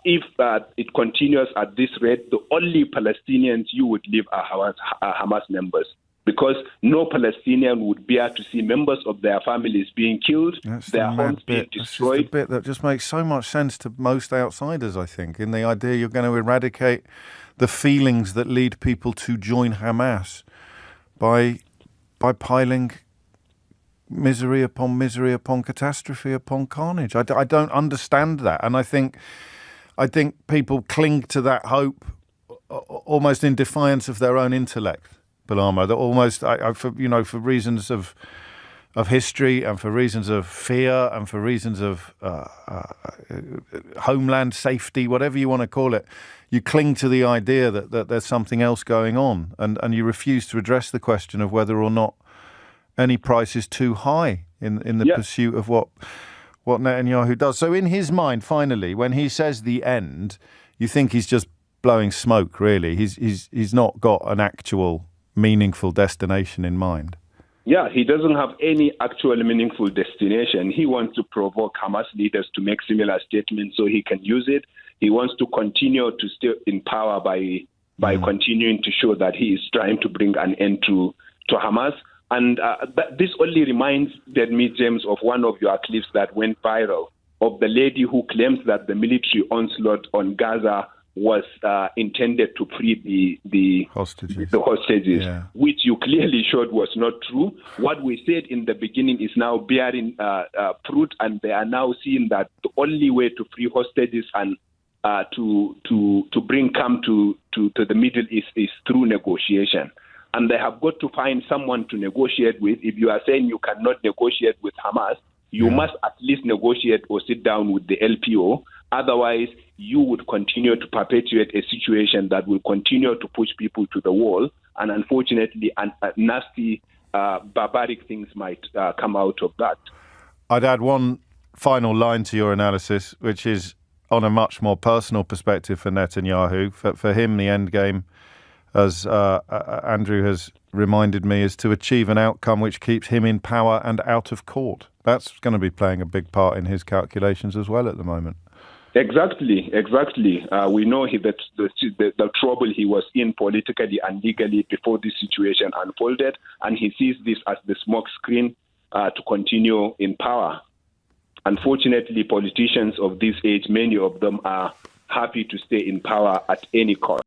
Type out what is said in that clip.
if it continues at this rate, the only Palestinians you would leave are Hamas members, because no Palestinian would bear to see members of their families being killed, their homes being destroyed. That's the bit that just makes so much sense to most outsiders, I think, in the idea you're going to eradicate the feelings that lead people to join Hamas by piling misery upon catastrophe upon carnage. I don't understand that, and I think people cling to that hope almost in defiance of their own intellect, Bulama. That almost, for reasons of history and for reasons of fear and for reasons of homeland safety, whatever you want to call it, you cling to the idea that there's something else going on, and you refuse to address the question of whether or not any price is too high in the pursuit of what Netanyahu does. So in his mind, finally, when he says the end, you think he's just blowing smoke, really. He's not got an actual meaningful destination in mind. Yeah, he doesn't have any actual meaningful destination. He wants to provoke Hamas leaders to make similar statements so he can use it. He wants to continue to stay in power by continuing to show that he is trying to bring an end to Hamas. And this only reminds me, James, of one of your clips that went viral of the lady who claims that the military onslaught on Gaza was intended to free the hostages, which you clearly showed was not true. What we said in the beginning is now bearing fruit, and they are now seeing that the only way to free hostages and to bring calm to the Middle East is through negotiation. And they have got to find someone to negotiate with. If you are saying you cannot negotiate with Hamas, you must at least negotiate or sit down with the LPO. Otherwise, you would continue to perpetuate a situation that will continue to push people to the wall. And unfortunately, nasty, barbaric things might come out of that. I'd add one final line to your analysis, which is on a much more personal perspective for Netanyahu. For him, the end game, as Andrew has reminded me, is to achieve an outcome which keeps him in power and out of court. That's going to be playing a big part in his calculations as well at the moment. Exactly. We know that the trouble he was in politically and legally before this situation unfolded, and he sees this as the smoke screen to continue in power. Unfortunately, politicians of this age, many of them are happy to stay in power at any cost.